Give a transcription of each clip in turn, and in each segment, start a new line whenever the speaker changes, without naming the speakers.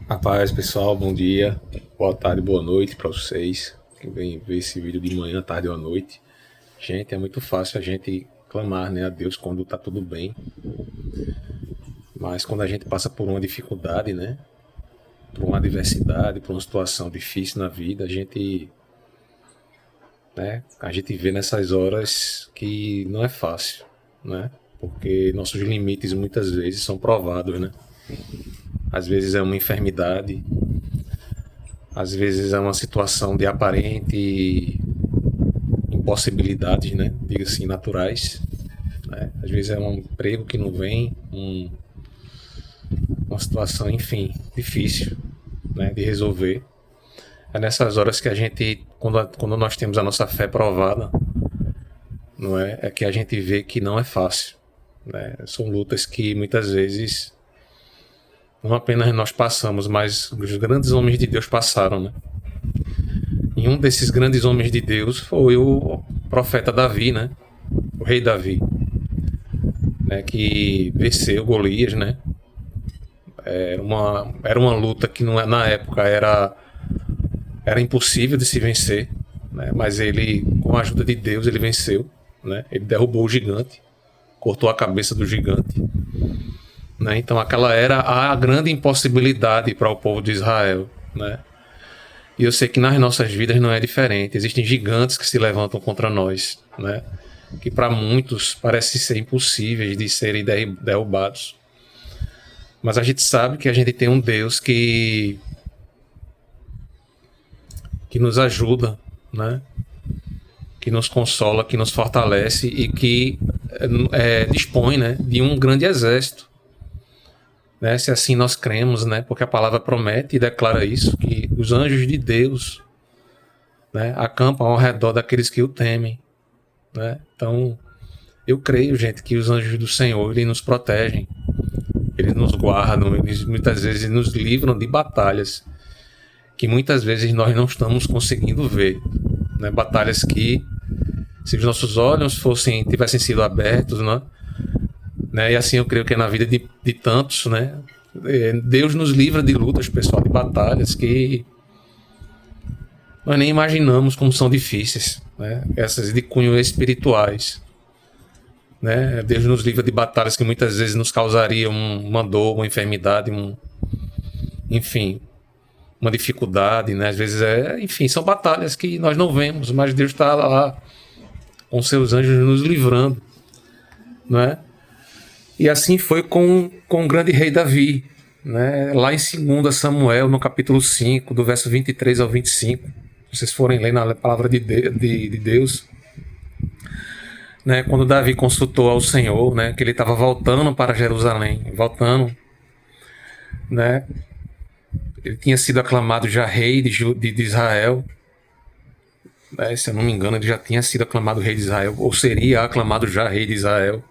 Rapaz, pessoal, bom dia, boa tarde, boa noite para vocês que vem ver esse vídeo de manhã, tarde ou à noite. Gente, é muito fácil a gente clamar, né, a Deus quando tá tudo bem, mas quando a gente passa por uma dificuldade, né, por uma adversidade, por uma situação difícil na vida, a gente vê nessas horas que não é fácil, né, porque nossos limites muitas vezes são provados, né. Às vezes é uma enfermidade, às vezes é uma situação de aparente impossibilidades, né? Diga assim, naturais. Né? Às vezes é um emprego que não vem, uma situação, enfim, difícil, né? De resolver. É nessas horas que a gente, quando nós temos a nossa fé provada, não é? É que a gente vê que não é fácil. Né? São lutas que muitas vezes não apenas nós passamos, mas os grandes homens de Deus passaram, né? E um desses grandes homens de Deus foi o profeta Davi, né? O rei Davi, né? Que venceu Golias, né? Era uma luta que não, na época era impossível de se vencer, né? Mas ele, com a ajuda de Deus, ele venceu, né? Ele derrubou o gigante, cortou a cabeça do gigante, né? Então aquela era a grande impossibilidade para o povo de Israel, né? E eu sei que nas nossas vidas não é diferente. Existem gigantes que se levantam contra nós, né? Que para muitos parecem ser impossíveis de serem derrubados. Mas a gente sabe que a gente tem um Deus que nos ajuda, né? Que nos consola, que nos fortalece e que dispõe, né, de um grande exército. Né? Se assim nós cremos, né? Porque a palavra promete e declara isso, que os anjos de Deus, né, acampam ao redor daqueles que o temem. Né? Então, eu creio, gente, que os anjos do Senhor, eles nos protegem, eles nos guardam, eles muitas vezes nos livram de batalhas que muitas vezes nós não estamos conseguindo ver. Né? Batalhas que, se os nossos olhos tivessem sido abertos, né? E assim eu creio que é na vida de tantos, né? Deus nos livra de lutas, pessoal, de batalhas que nós nem imaginamos como são difíceis, né? Essas de cunho espirituais. Né? Deus nos livra de batalhas que muitas vezes nos causariam uma dor, uma enfermidade, enfim, uma dificuldade, né? Às vezes enfim, são batalhas que nós não vemos, mas Deus está lá com seus anjos nos livrando, não é? E assim foi com o grande rei Davi, né? Lá em 2 Samuel, no capítulo 5, do verso 23 ao 25, se vocês forem ler na palavra de Deus, né? Quando Davi consultou ao Senhor, né? Que ele estava voltando para Jerusalém, né? Ele tinha sido aclamado já rei de Israel, né? Se eu não me engano, ele já tinha sido aclamado rei de Israel, ou seria aclamado já rei de Israel.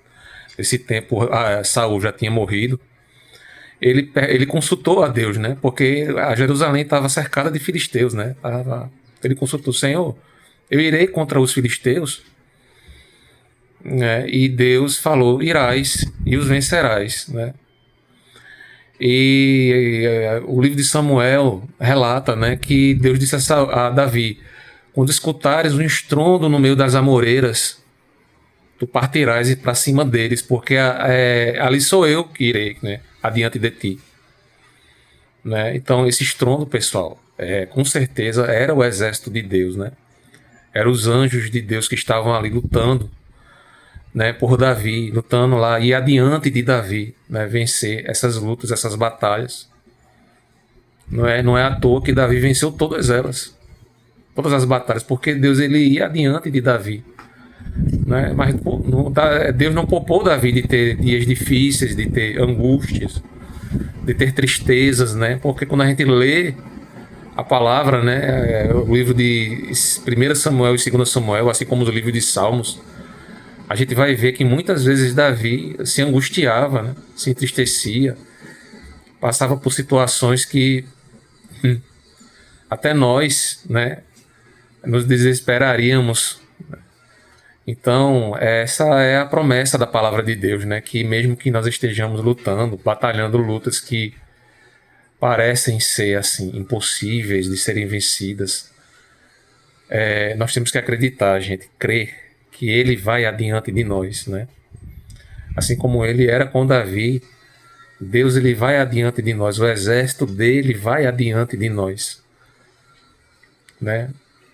Esse tempo, Saul já tinha morrido. Ele consultou a Deus, né? Porque a Jerusalém estava cercada de filisteus, né? Ele consultou: Senhor, eu irei contra os filisteus? Né? E Deus falou: irás e os vencerás, né? O livro de Samuel relata, né, que Deus disse a Davi: quando escutares um estrondo no meio das amoreiras, tu partirás e para cima deles, porque ali sou eu que irei, né, adiante de ti. Né? Então esse estrondo, pessoal, com certeza era o exército de Deus, né? Eram os anjos de Deus que estavam ali lutando, né, por Davi, lutando lá e adiante de Davi, né, vencer essas lutas, essas batalhas. Não é à toa que Davi venceu todas elas, todas as batalhas, porque Deus ele ia adiante de Davi. Né? Mas Deus não poupou Davi de ter dias difíceis, de ter angústias, de ter tristezas, né? Porque quando a gente lê a palavra, né, o livro de 1 Samuel e 2 Samuel, assim como os livros de Salmos, a gente vai ver que muitas vezes Davi se angustiava, né, se entristecia, passava por situações que até nós, né, nos desesperaríamos. Então, essa é a promessa da palavra de Deus, né, que mesmo que nós estejamos lutando, batalhando lutas que parecem ser assim impossíveis de serem vencidas, nós temos que acreditar, gente, crer que ele vai adiante de nós, né? Assim como ele era com Davi, Deus ele vai adiante de nós, o exército dele vai adiante de nós, né?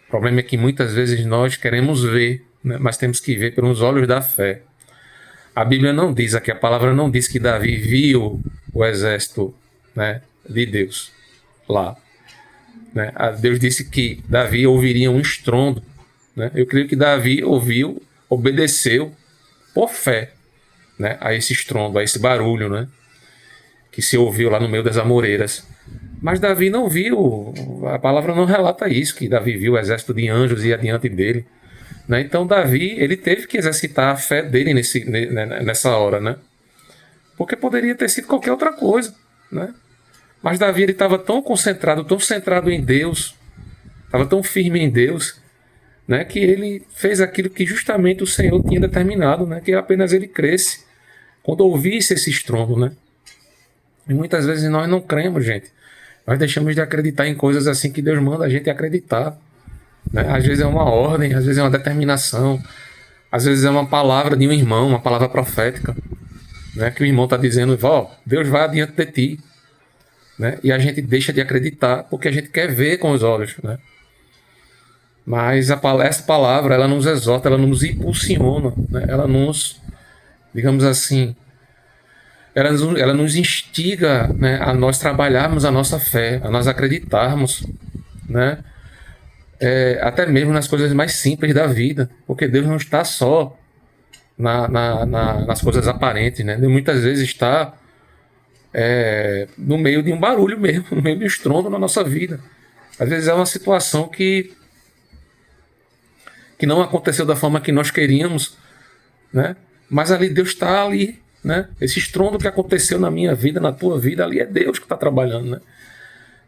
O problema é que muitas vezes nós queremos ver, né? Mas temos que ver pelos olhos da fé. A Bíblia não diz aqui, a palavra não diz que Davi viu o exército, né, de Deus lá, né? Deus disse que Davi ouviria um estrondo, né? Eu creio que Davi ouviu, obedeceu por fé, né, a esse estrondo, a esse barulho, né, que se ouviu lá no meio das amoreiras. Mas Davi não viu, a palavra não relata isso, que Davi viu o exército de anjos ir adiante dele, né? Então Davi ele teve que exercitar a fé dele nessa hora, né? Porque poderia ter sido qualquer outra coisa, né? Mas Davi ele estava tão concentrado, tão centrado em Deus, estava tão firme em Deus, né, que ele fez aquilo que justamente o Senhor tinha determinado, né, que apenas ele cresce quando ouvisse esse estrondo, né? E muitas vezes nós não cremos, gente. Nós deixamos de acreditar em coisas assim que Deus manda a gente acreditar, né? Às vezes é uma ordem, às vezes é uma determinação, às vezes é uma palavra de um irmão, uma palavra profética, né, que o irmão está dizendo, Deus vai adiante de ti, né? E a gente deixa de acreditar porque a gente quer ver com os olhos, né? Mas essa palavra, ela nos exorta, ela nos impulsiona, né? Ela nos, digamos assim, ela nos instiga, né, a nós trabalharmos a nossa fé, a nós acreditarmos, né? Até mesmo nas coisas mais simples da vida, porque Deus não está só nas coisas aparentes, né? Deus muitas vezes está no meio de um barulho mesmo, no meio de um estrondo na nossa vida. Às vezes é uma situação que não aconteceu da forma que nós queríamos, né? Mas ali Deus está ali, né? Esse estrondo que aconteceu na minha vida, na tua vida, ali é Deus que está trabalhando,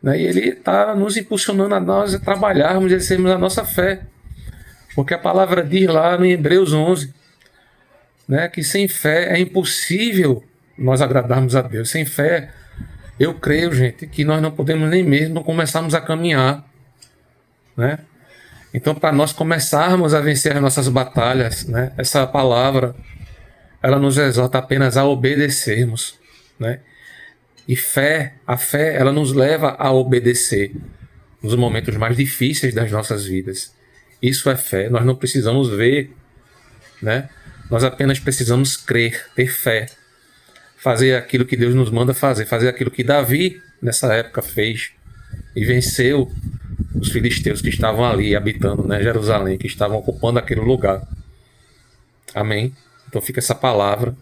né? E Ele está nos impulsionando a nós a trabalharmos e exercermos a nossa fé. Porque a palavra diz lá no Hebreus 11, né, que sem fé é impossível nós agradarmos a Deus. Sem fé, eu creio, gente, que nós não podemos nem mesmo começarmos a caminhar, né? Então, para nós começarmos a vencer as nossas batalhas, né, essa palavra, ela nos exorta apenas a obedecermos, né? E a fé, ela nos leva a obedecer nos momentos mais difíceis das nossas vidas. Isso é fé. Nós não precisamos ver, né? Nós apenas precisamos crer, ter fé, fazer aquilo que Deus nos manda fazer aquilo que Davi nessa época fez e venceu os filisteus que estavam ali habitando, né, Jerusalém, que estavam ocupando aquele lugar. Amém? Então fica essa palavra.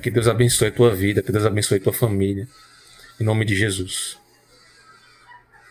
Que Deus abençoe a tua vida, que Deus abençoe a tua família. Em nome de Jesus.